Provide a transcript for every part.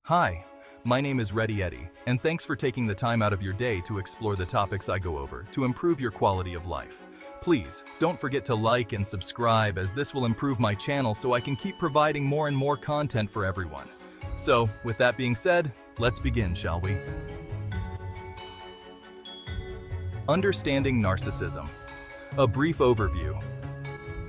Hi, my name is Ready Eddie, and thanks for taking the time out of your day to explore the topics I go over to improve your quality of life. Please, don't forget to like and subscribe, as this will improve my channel so I can keep providing more and more content for everyone. So, with that being said, let's begin, shall we? Understanding narcissism. A brief overview.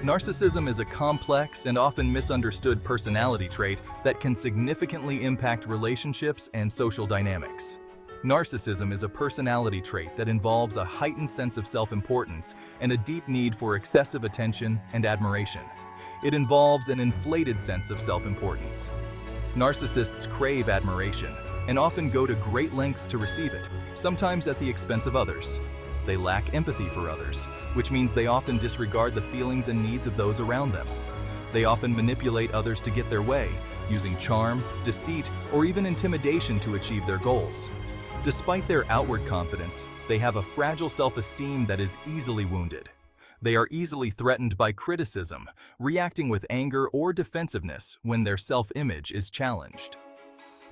Narcissism is a complex and often misunderstood personality trait that can significantly impact relationships and social dynamics. Narcissism is a personality trait that involves a heightened sense of self-importance and a deep need for excessive attention and admiration. It involves an inflated sense of self-importance. Narcissists crave admiration and often go to great lengths to receive it, sometimes at the expense of others. They lack empathy for others, which means they often disregard the feelings and needs of those around them. They often manipulate others to get their way, using charm, deceit, or even intimidation to achieve their goals. Despite their outward confidence, they have a fragile self-esteem that is easily wounded. They are easily threatened by criticism, reacting with anger or defensiveness when their self-image is challenged.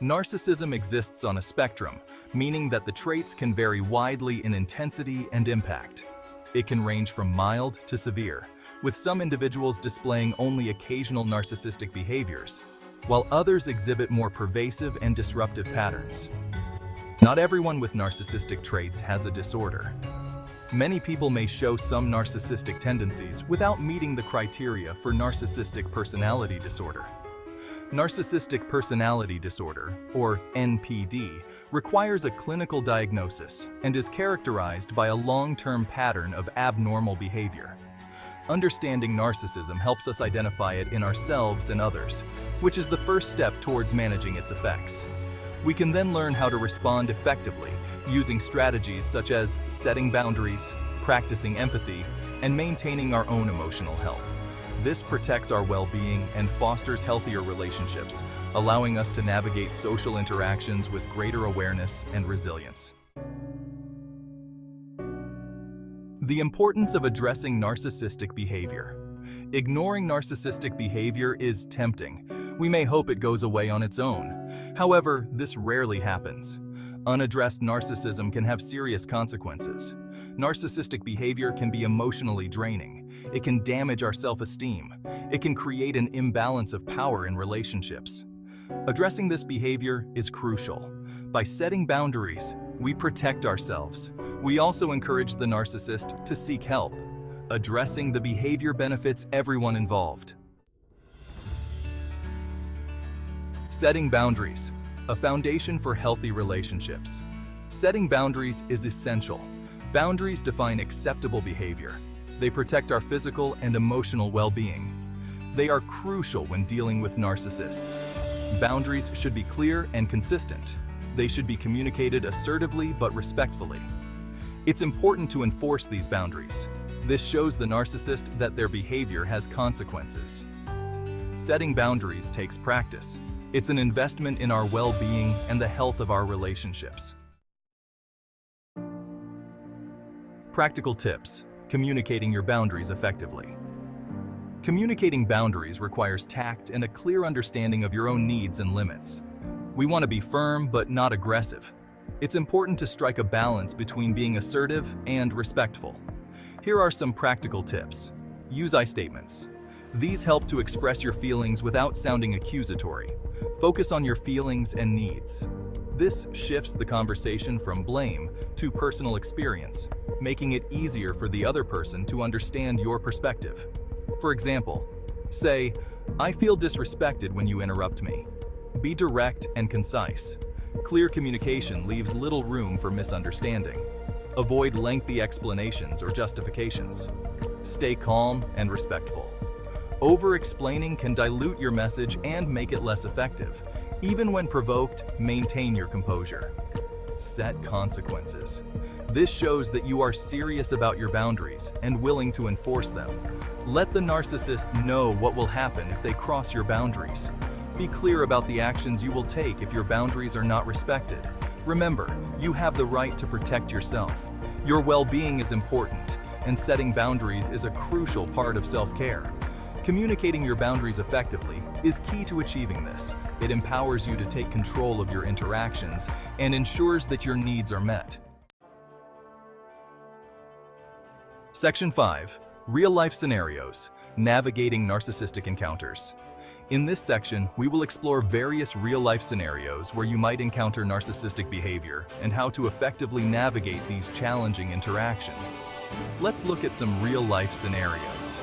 Narcissism exists on a spectrum, meaning that the traits can vary widely in intensity and impact. It can range from mild to severe, with some individuals displaying only occasional narcissistic behaviors, while others exhibit more pervasive and disruptive patterns. Not everyone with narcissistic traits has a disorder. Many people may show some narcissistic tendencies without meeting the criteria for narcissistic personality disorder. Narcissistic personality disorder, or NPD, requires a clinical diagnosis and is characterized by a long-term pattern of abnormal behavior. Understanding narcissism helps us identify it in ourselves and others, which is the first step towards managing its effects. We can then learn how to respond effectively using strategies such as setting boundaries, practicing empathy, and maintaining our own emotional health. This protects our well-being and fosters healthier relationships, allowing us to navigate social interactions with greater awareness and resilience. The importance of addressing narcissistic behavior. Ignoring narcissistic behavior is tempting. We may hope it goes away on its own. However, this rarely happens. Unaddressed narcissism can have serious consequences. Narcissistic behavior can be emotionally draining. It can damage our self-esteem. It can create an imbalance of power in relationships. Addressing this behavior is crucial. By setting boundaries, we protect ourselves. We also encourage the narcissist to seek help. Addressing the behavior benefits everyone involved. Setting boundaries, a foundation for healthy relationships. Setting boundaries is essential. Boundaries define acceptable behavior. They protect our physical and emotional well-being. They are crucial when dealing with narcissists. Boundaries should be clear and consistent. They should be communicated assertively but respectfully. It's important to enforce these boundaries. This shows the narcissist that their behavior has consequences. Setting boundaries takes practice. It's an investment in our well-being and the health of our relationships. Practical tips: communicating your boundaries effectively. Communicating boundaries requires tact and a clear understanding of your own needs and limits. We want to be firm but not aggressive. It's important to strike a balance between being assertive and respectful. Here are some practical tips. Use I statements. These help to express your feelings without sounding accusatory. Focus on your feelings and needs. This shifts the conversation from blame to personal experience, making it easier for the other person to understand your perspective. For example, say, "I feel disrespected when you interrupt me." Be direct and concise. Clear communication leaves little room for misunderstanding. Avoid lengthy explanations or justifications. Stay calm and respectful. Over-explaining can dilute your message and make it less effective. Even when provoked, maintain your composure. Set consequences. This shows that you are serious about your boundaries and willing to enforce them. Let the narcissist know what will happen if they cross your boundaries. Be clear about the actions you will take if your boundaries are not respected. Remember, you have the right to protect yourself. Your well-being is important, and setting boundaries is a crucial part of self-care. Communicating your boundaries effectively is key to achieving this. It empowers you to take control of your interactions and ensures that your needs are met. Section 5. Real-life scenarios. Navigating narcissistic encounters. In this section, we will explore various real-life scenarios where you might encounter narcissistic behavior and how to effectively navigate these challenging interactions. Let's look at some real-life scenarios.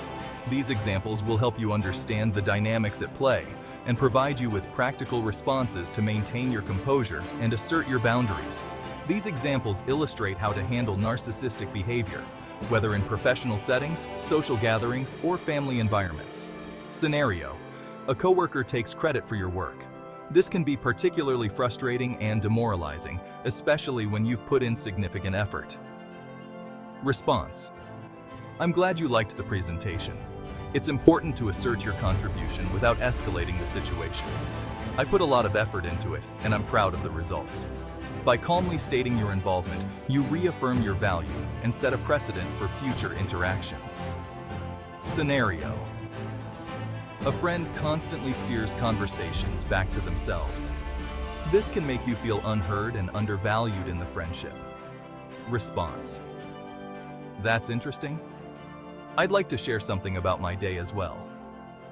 These examples will help you understand the dynamics at play and provide you with practical responses to maintain your composure and assert your boundaries. These examples illustrate how to handle narcissistic behavior, whether in professional settings, social gatherings, or family environments. Scenario: a coworker takes credit for your work. This can be particularly frustrating and demoralizing, especially when you've put in significant effort. Response: I'm glad you liked the presentation. It's important to assert your contribution without escalating the situation. I put a lot of effort into it, and I'm proud of the results. By calmly stating your involvement, you reaffirm your value and set a precedent for future interactions. Scenario: a friend constantly steers conversations back to themselves. This can make you feel unheard and undervalued in the friendship. Response: that's interesting. I'd like to share something about my day as well.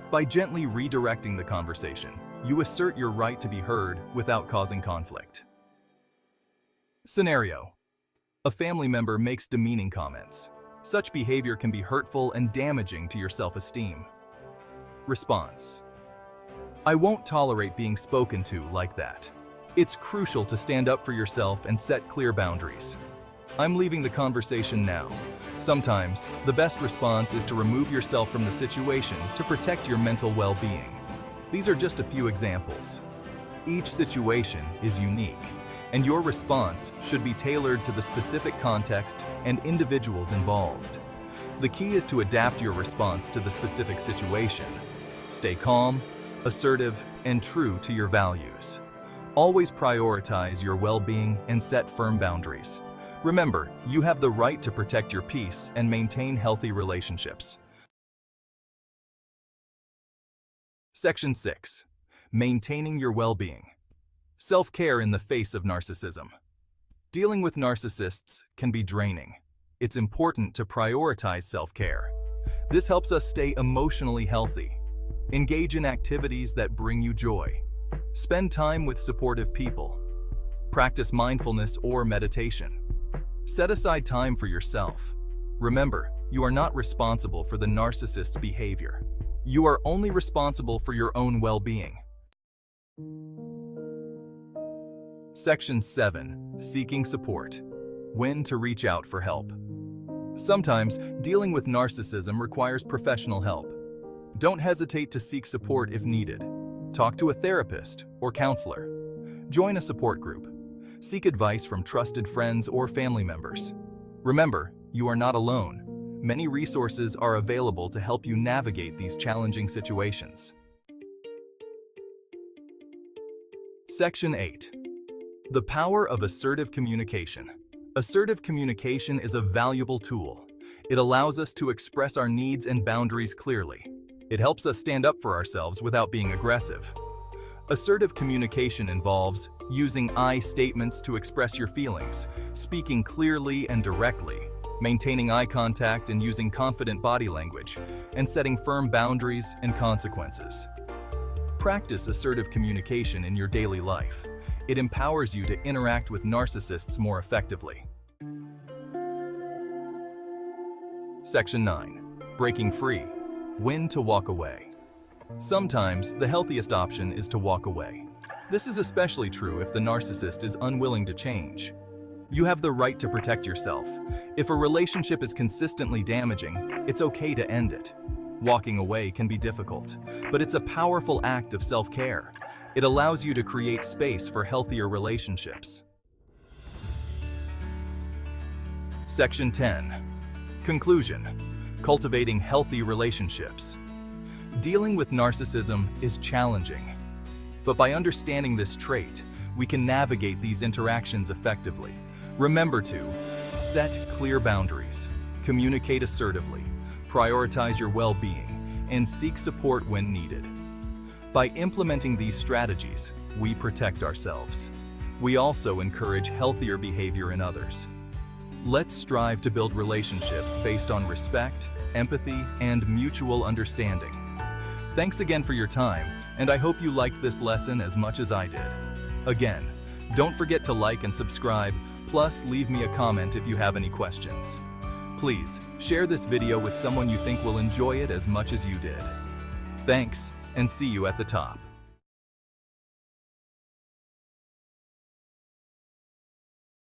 By gently redirecting the conversation, you assert your right to be heard without causing conflict. Scenario: a family member makes demeaning comments. Such behavior can be hurtful and damaging to your self-esteem. Response: I won't tolerate being spoken to like that. It's crucial to stand up for yourself and set clear boundaries. I'm leaving the conversation now. Sometimes, the best response is to remove yourself from the situation to protect your mental well-being. These are just a few examples. Each situation is unique, and your response should be tailored to the specific context and individuals involved. The key is to adapt your response to the specific situation. Stay calm, assertive, and true to your values. Always prioritize your well-being and set firm boundaries. Remember, you have the right to protect your peace and maintain healthy relationships. Section 6. Maintaining your well-being. Self-care in the face of narcissism. Dealing with narcissists can be draining. It's important to prioritize self-care. This helps us stay emotionally healthy. Engage in activities that bring you joy. Spend time with supportive people. Practice mindfulness or meditation. Set aside time for yourself. Remember, you are not responsible for the narcissist's behavior. You are only responsible for your own well-being. Section 7. Seeking support. When to reach out for help. Sometimes, dealing with narcissism requires professional help. Don't hesitate to seek support if needed. Talk to a therapist or counselor. Join a support group. Seek advice from trusted friends or family members. Remember, you are not alone. Many resources are available to help you navigate these challenging situations. Section 8. The power of assertive communication. Assertive communication is a valuable tool. It allows us to express our needs and boundaries clearly. It helps us stand up for ourselves without being aggressive. Assertive communication involves using I statements to express your feelings, speaking clearly and directly, maintaining eye contact and using confident body language, and setting firm boundaries and consequences. Practice assertive communication in your daily life. It empowers you to interact with narcissists more effectively. Section 9. Breaking free. When to walk away. Sometimes, the healthiest option is to walk away. This is especially true if the narcissist is unwilling to change. You have the right to protect yourself. If a relationship is consistently damaging, it's okay to end it. Walking away can be difficult, but it's a powerful act of self-care. It allows you to create space for healthier relationships. Section 10. Conclusion. Cultivating healthy relationships. Dealing with narcissism is challenging, but by understanding this trait, we can navigate these interactions effectively. Remember to set clear boundaries, communicate assertively, prioritize your well-being, and seek support when needed. By implementing these strategies, we protect ourselves. We also encourage healthier behavior in others. Let's strive to build relationships based on respect, empathy, and mutual understanding. Thanks again for your time, and I hope you liked this lesson as much as I did. Again, don't forget to like and subscribe, plus leave me a comment if you have any questions. Please, share this video with someone you think will enjoy it as much as you did. Thanks, and see you at the top.